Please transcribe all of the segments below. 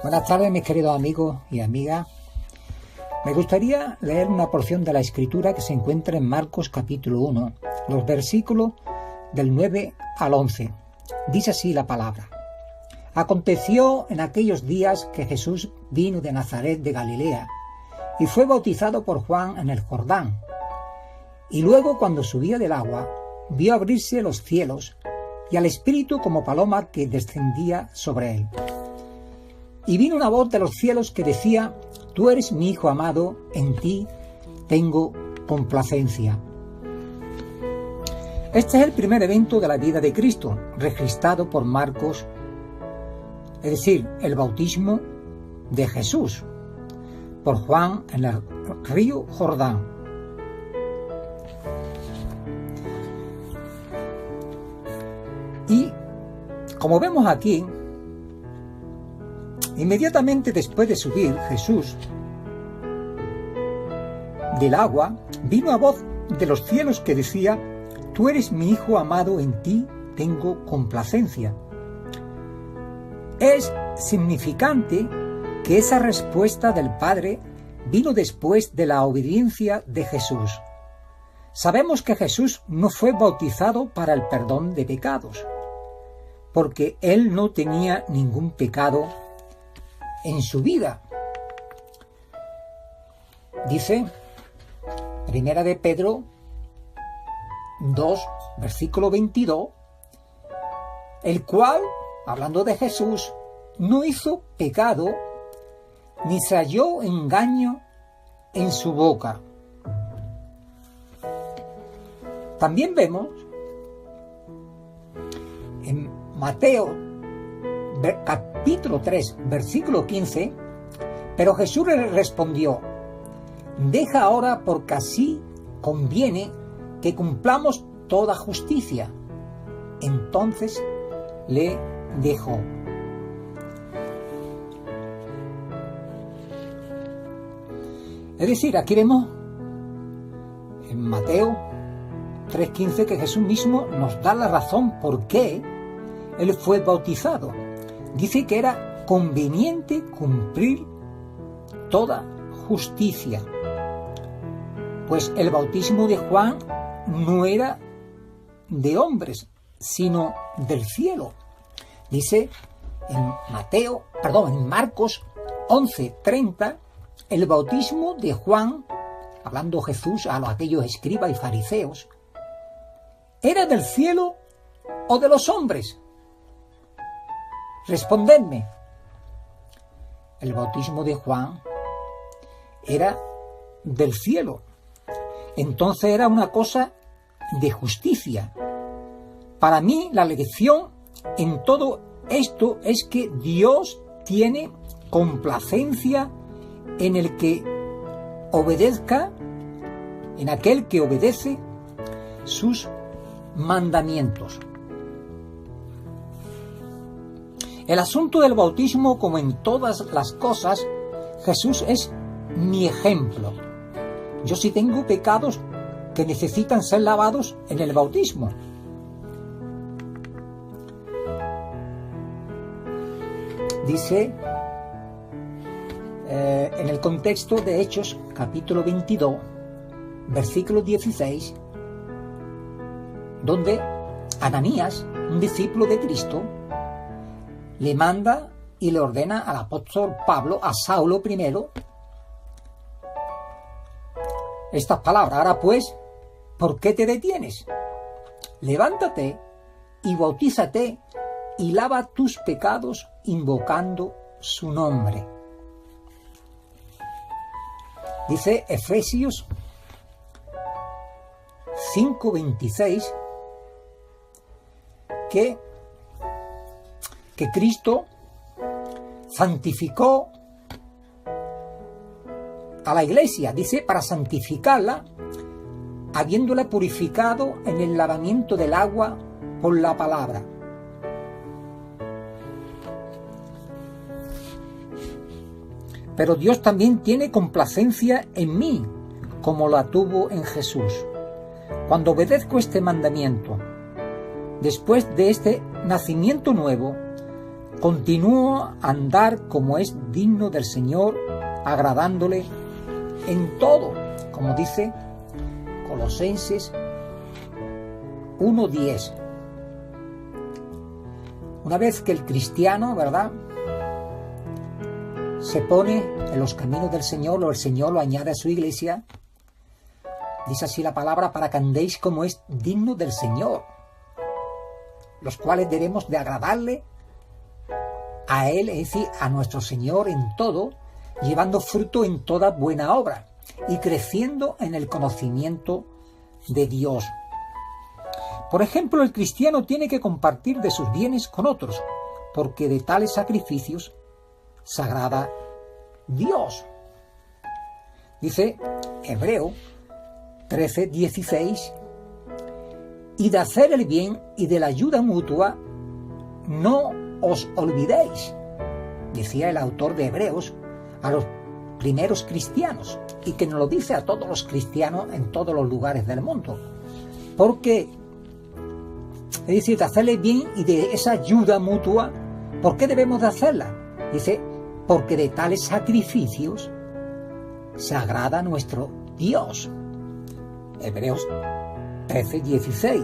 Buenas tardes, mis queridos amigos y amigas. Me gustaría leer una porción de la Escritura que se encuentra en Marcos capítulo 1, los versículos del 9 al 11. Dice así la palabra. Aconteció en aquellos días que Jesús vino de Nazaret de Galilea y fue bautizado por Juan en el Jordán. Y luego, cuando subía del agua, vio abrirse los cielos y al Espíritu como paloma que descendía sobre él. Y vino una voz de los cielos que decía: Tú eres mi Hijo amado, en ti tengo complacencia. Este es el primer evento de la vida de Cristo, registrado por Marcos, es decir, el bautismo de Jesús por Juan en el río Jordán. Y como vemos aquí, inmediatamente después de subir Jesús del agua, vino a voz de los cielos que decía: Tú eres mi Hijo amado, en ti tengo complacencia. Es significante que esa respuesta del Padre vino después de la obediencia de Jesús. Sabemos que Jesús no fue bautizado para el perdón de pecados, porque él no tenía ningún pecado en su vida. Dice Primera de Pedro 2, versículo 22, el cual, hablando de Jesús, no hizo pecado, ni se halló engaño en su boca. También vemos en Mateo capítulo 3, versículo 15, pero Jesús le respondió: Deja ahora, porque así conviene que cumplamos toda justicia. Entonces le dejó. Es decir, aquí vemos en Mateo 3:15 que Jesús mismo nos da la razón por qué él fue bautizado. Dice que era conveniente cumplir toda justicia. Pues el bautismo de Juan no era de hombres, sino del cielo. Dice en Marcos 11:30, el bautismo de Juan, hablando Jesús a aquellos escribas y fariseos, ¿era del cielo o de los hombres? Respondedme. El bautismo de Juan era del cielo. Entonces era una cosa de justicia. Para mí la lección en todo esto es que Dios tiene complacencia en el que obedezca, en aquel que obedece sus mandamientos. El asunto del bautismo, como en todas las cosas, Jesús es mi ejemplo. Yo sí tengo pecados que necesitan ser lavados en el bautismo. Dice en el contexto de Hechos, capítulo 22, versículo 16, donde Ananías, un discípulo de Cristo, le manda y le ordena al apóstol Pablo, a Saulo primero, estas palabras: Ahora pues, ¿por qué te detienes? Levántate y bautízate y lava tus pecados invocando su nombre. Dice Efesios 5:26 que Cristo santificó a la iglesia, dice, para santificarla, habiéndola purificado en el lavamiento del agua por la palabra. Pero Dios también tiene complacencia en mí, como la tuvo en Jesús. Cuando obedezco este mandamiento, después de este nacimiento nuevo, continúo a andar como es digno del Señor, agradándole en todo, como dice Colosenses 1:10. Una vez que el cristiano, ¿verdad?, se pone en los caminos del Señor, o el Señor lo añade a su iglesia, dice así la palabra, para que andéis como es digno del Señor, los cuales debemos de agradarle a Él, es decir, a nuestro Señor en todo, llevando fruto en toda buena obra y creciendo en el conocimiento de Dios. Por ejemplo, el cristiano tiene que compartir de sus bienes con otros, porque de tales sacrificios se agrada Dios. Dice Hebreo 13:16, y de hacer el bien y de la ayuda mutua no os olvidéis, decía el autor de Hebreos a los primeros cristianos, y que nos lo dice a todos los cristianos en todos los lugares del mundo. Porque, es decir, de hacerle bien y de esa ayuda mutua, ¿por qué debemos de hacerla? Dice, porque de tales sacrificios se agrada a nuestro Dios. Hebreos 13:16.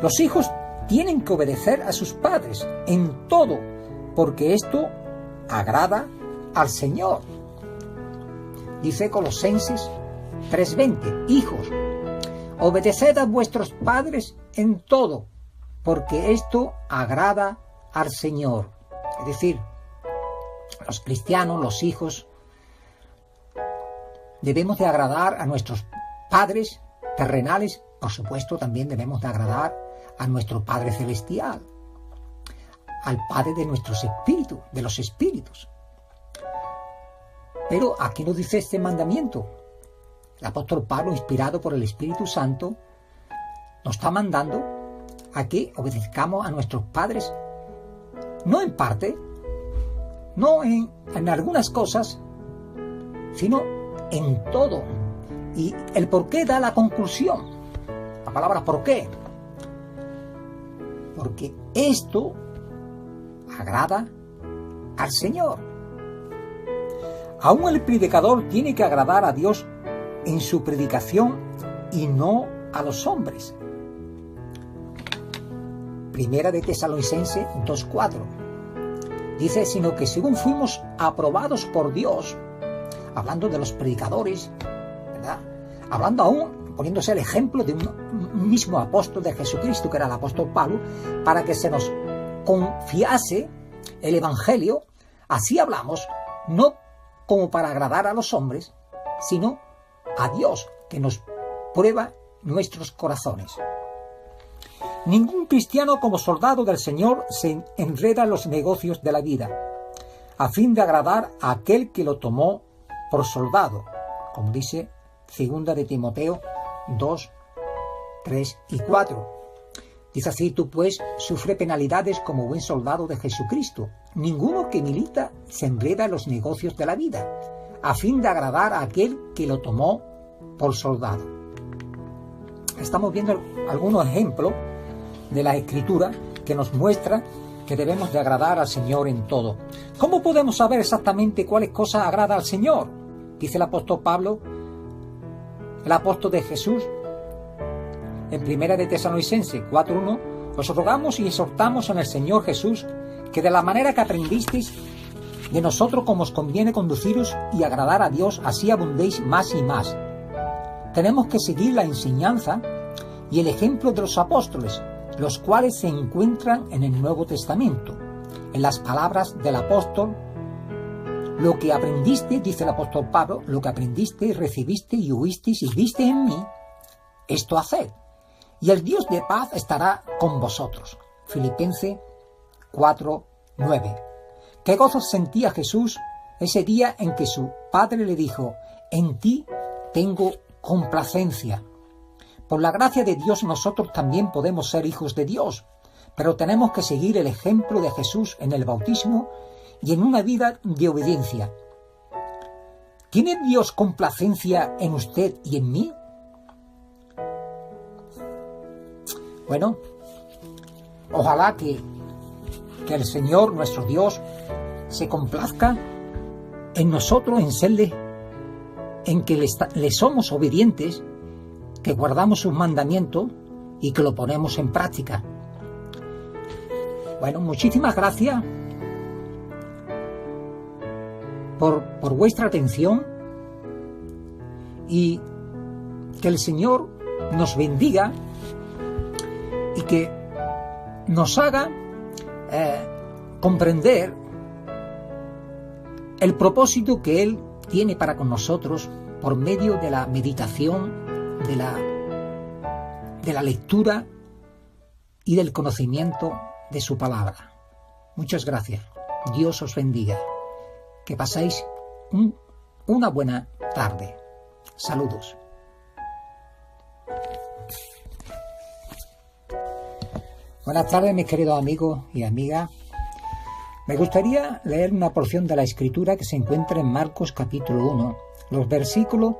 Los hijos tienen que obedecer a sus padres en todo, porque esto agrada al Señor. Dice Colosenses 3:20, hijos, obedeced a vuestros padres en todo, porque esto agrada al Señor. Es decir, los cristianos, los hijos, debemos de agradar a nuestros padres terrenales, por supuesto también debemos de agradar a nuestro Padre Celestial, al Padre de nuestros espíritus, de los espíritus. Pero aquí nos dice este mandamiento. El apóstol Pablo, inspirado por el Espíritu Santo, nos está mandando a que obedezcamos a nuestros padres, no en parte, no en algunas cosas, sino en todo. Y el por qué da la conclusión. La palabra por qué. Porque esto agrada al Señor. Aún el predicador tiene que agradar a Dios en su predicación y no a los hombres. Primera de Tesalonicenses 2:4. Dice, sino que según fuimos aprobados por Dios, hablando de los predicadores, ¿verdad?, hablando aún, poniéndose el ejemplo de un mismo apóstol de Jesucristo, que era el apóstol Pablo, para que se nos confiase el Evangelio, así hablamos, no como para agradar a los hombres, sino a Dios, que nos prueba nuestros corazones. Ningún cristiano como soldado del Señor se enreda en los negocios de la vida, a fin de agradar a aquel que lo tomó por soldado, como dice 2 de Timoteo 2, 3 y 4. Dice así, tú pues sufre penalidades como buen soldado de Jesucristo. Ninguno que milita se enreda en los negocios de la vida, a fin de agradar a aquel que lo tomó por soldado. Estamos viendo algunos ejemplos de la Escritura que nos muestra que debemos de agradar al Señor en todo. ¿Cómo podemos saber exactamente cuáles cosas agrada al Señor? Dice el apóstol Pablo, el apóstol de Jesús, en Primera de Tesalonicenses 4:1, os rogamos y exhortamos en el Señor Jesús que de la manera que aprendisteis de nosotros como os conviene conduciros y agradar a Dios, así abundéis más y más. Tenemos que seguir la enseñanza y el ejemplo de los apóstoles, los cuales se encuentran en el Nuevo Testamento. En las palabras del apóstol, lo que aprendiste, dice el apóstol Pablo, lo que aprendiste, recibiste y oísteis y viste en mí, esto haced, y el Dios de paz estará con vosotros. Filipenses 4:9. ¿Qué gozo sentía Jesús ese día en que su Padre le dijo, en ti tengo complacencia? Por la gracia de Dios nosotros también podemos ser hijos de Dios, pero tenemos que seguir el ejemplo de Jesús en el bautismo y en una vida de obediencia. ¿Tiene Dios complacencia en usted y en mí? Bueno, ojalá que Que el Señor, nuestro Dios, se complazca en nosotros, en serle, en que le somos obedientes, que guardamos sus mandamientos y que lo ponemos en práctica. Bueno, muchísimas gracias por vuestra atención y que el Señor nos bendiga y que nos haga comprender el propósito que Él tiene para con nosotros por medio de la meditación, de la lectura y del conocimiento de su palabra. Muchas gracias. Dios os bendiga. Que paséis una buena tarde. Saludos. Buenas tardes, mis queridos amigos y amigas. Me gustaría leer una porción de la Escritura que se encuentra en Marcos capítulo 1, los versículos